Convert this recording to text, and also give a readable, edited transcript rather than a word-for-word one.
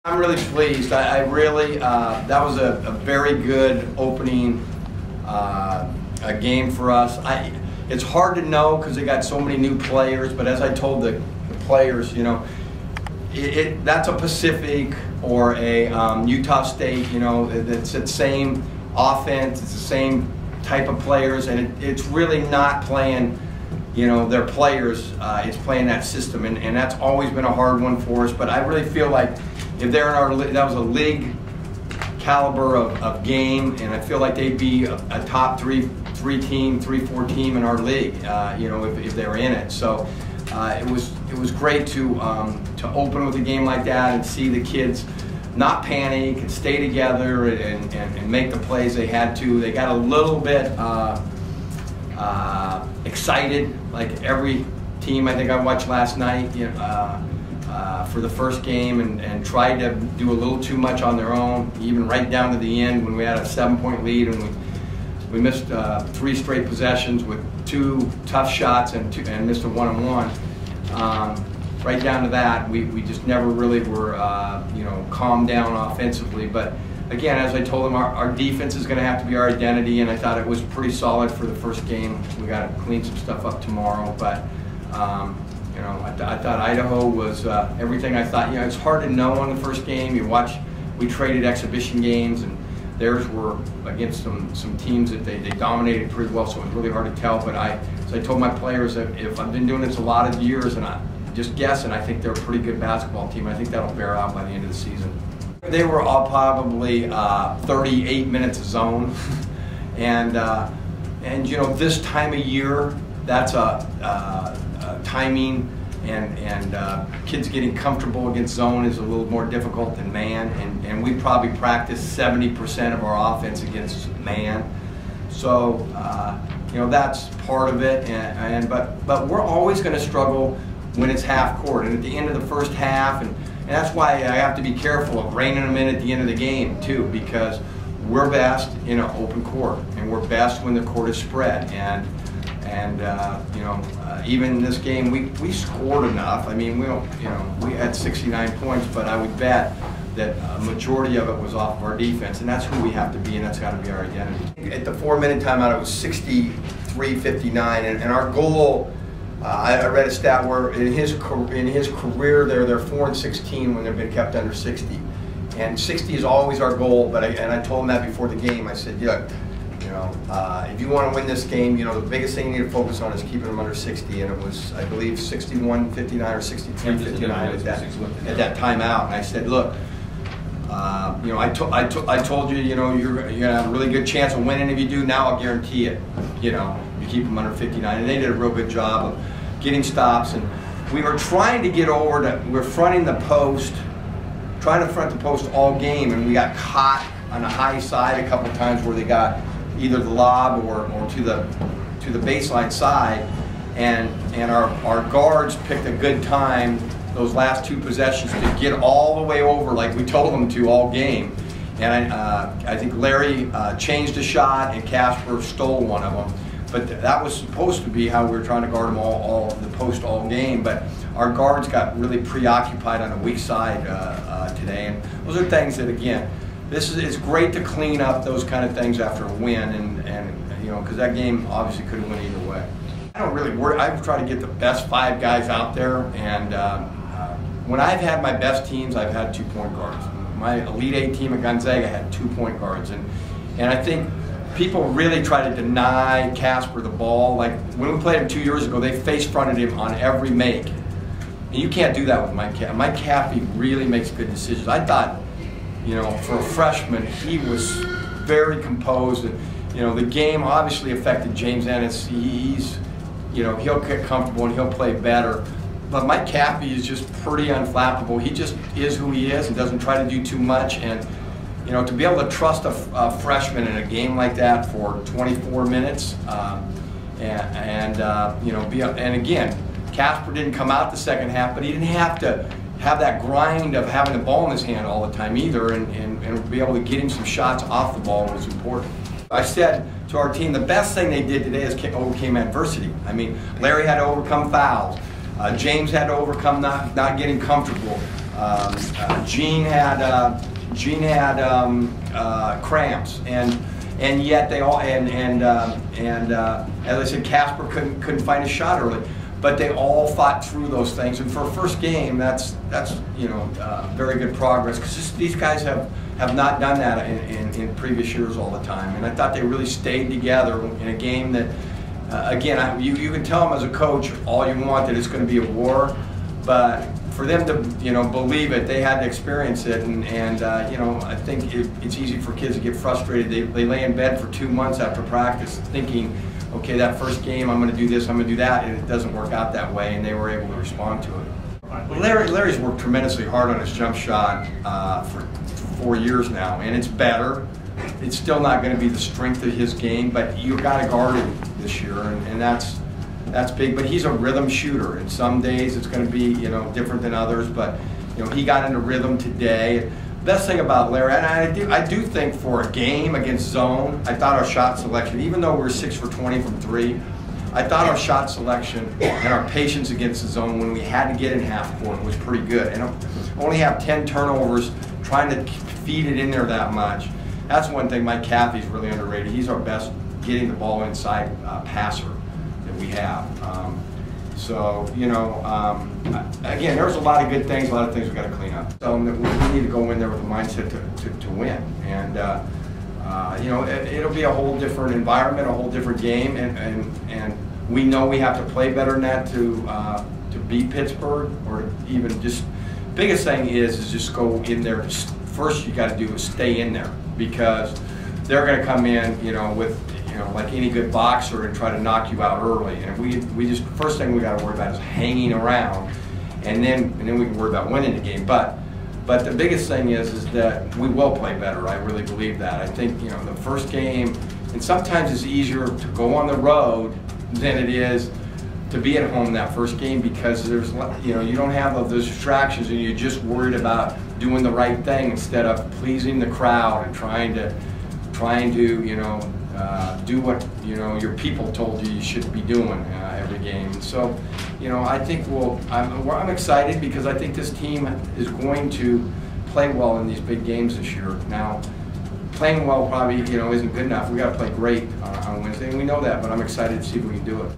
I'm really pleased. I really, that was a very good opening a game for us. It's hard to know because they got so many new players, but as I told the players, you know, that's a Pacific or a Utah State, you know, it's the same offense, it's the same type of players, and it's really not playing, you know, their players, it's playing that system, and that's always been a hard one for us. But I really feel like if they're in our, that was a league caliber of game, and I feel like they'd be a top three, four team in our league, you know, if they were in it. So it was great to open with a game like that and see the kids not panic and stay together and make the plays they had to. They got a little bit excited, like every team I think I watched last night, you know, for the first game, and tried to do a little too much on their own, even right down to the end when we had a 7-point lead and we missed 3 straight possessions with 2 tough shots and missed a one-on-one. Right down to that, we just never really were, you know, calmed down offensively. But again, as I told them, our defense is going to have to be our identity, and I thought it was pretty solid for the first game. We got to clean some stuff up tomorrow, but you know, I thought Idaho was everything I thought. You know, it's hard to know on the first game. You watch, we traded exhibition games, and theirs were against some teams that they dominated pretty well, so it was really hard to tell. But as I told my players, that if I've been doing this a lot of years, and I just guessing, I think they're a pretty good basketball team. I think that'll bear out by the end of the season. They were all probably 38 minutes of zone, and you know, this time of year, that's a timing and kids getting comfortable against zone is a little more difficult than man, and we probably practice 70% of our offense against man. So you know, that's part of it, but we're always going to struggle when it's half court and at the end of the first half, and that's why I have to be careful of reining them in at the end of the game too, because we're best in an open court, and we're best when the court is spread. And you know, even in this game, we scored enough. I mean, we had 69 points, but I would bet that a majority of it was off of our defense, and that's who we have to be, and that's got to be our identity. At the 4-minute timeout, it was 63-59, and our goal. I read a stat where in his career they're 4-16 when they've been kept under 60, and 60 is always our goal. But I told him that before the game. I said, yeah, you know, if you want to win this game, you know, the biggest thing you need to focus on is keeping them under 60. And it was, I believe, 61-59 or 63-59 at that timeout. And I said, look, you know, I told you, you know, you're gonna have a really good chance of winning. If you do, now I'll guarantee it. You know, you keep them under 59, and they did a real good job of getting stops. And we were trying to get over to, we're fronting the post, trying to front the post all game, and we got caught on the high side a couple of times where they got either the lob or to the baseline side, and our guards picked a good time those last 2 possessions to get all the way over like we told them to all game. And I think Larry changed a shot and Casper stole one of them. But that was supposed to be how we were trying to guard them all the post all game. But our guards got really preoccupied on the weak side today. And those are things that, again, it's great to clean up those kind of things after a win, and you know, because that game obviously could have went either way. I don't really worry. I try to get the best 5 guys out there, and when I've had my best teams, I've had 2-point guards. My Elite 8 team at Gonzaga had 2-point guards, and I think people really try to deny Casper the ball. Like when we played him 2 years ago, they face-fronted him on every make, and you can't do that with Mike Caffey. Mike Caffey really makes good decisions. I thought, you know, for a freshman, he was very composed, and you know, the game obviously affected James Ennis. He's, you know, he'll get comfortable and he'll play better. But Mike Caffey is just pretty unflappable. He just is who he is and doesn't try to do too much. And you know, to be able to trust a freshman in a game like that for 24 minutes, you know, and again, Casper didn't come out the second half, but he didn't have to have that grind of having the ball in his hand all the time either, and be able to get him some shots off the ball was important. I said to our team, the best thing they did today is overcame adversity. I mean, Larry had to overcome fouls. James had to overcome not getting comfortable. Gene had cramps, and yet they all as I said, Casper couldn't find a shot early, but they all fought through those things. And for a first game, that's very good progress, because these guys have not done that in previous years all the time. And I thought they really stayed together in a game that, again, you can tell them as a coach all you want that it's going to be a war, but for them to believe it, they had to experience it, and I think it's easy for kids to get frustrated. They lay in bed for 2 months after practice thinking, okay, that first game I'm going to do this, I'm going to do that, and it doesn't work out that way, and they were able to respond to it. Well, Larry's worked tremendously hard on his jump shot for 4 years now, and it's better. It's still not going to be the strength of his game, but you've got to guard him this year, and that's big. But he's a rhythm shooter, and some days it's going to be different than others. But he got into rhythm today. Best thing about Larry, and I do think for a game against zone, I thought our shot selection, even though we were 6 for 20 from 3, I thought our shot selection and our patience against the zone when we had to get in half court was pretty good. And only have 10 turnovers, trying to feed it in there that much. That's one thing. Mike Caffey's really underrated. He's our best getting the ball inside passer that we have. Again, there's a lot of good things, a lot of things we've got to clean up. So we need to go in there with a mindset to win. And it'll be a whole different environment, a whole different game, and we know we have to play better than that to beat Pittsburgh, or even just, biggest thing is just go in there. First you got to do is stay in there, because they're going to come in, with like any good boxer, and try to knock you out early. And we just, first thing we got to worry about is hanging around, and then we can worry about winning the game. But the biggest thing is that we will play better. I really believe that. I think the first game, and sometimes it's easier to go on the road than it is to be at home that first game, because there's you don't have those distractions, and you're just worried about doing the right thing instead of pleasing the crowd and trying to do what your people told you should be doing every game. So I think I'm excited, because I think this team is going to play well in these big games this year. Now, playing well probably isn't good enough. We got to play great on Wednesday, and we know that. But I'm excited to see if we can do it.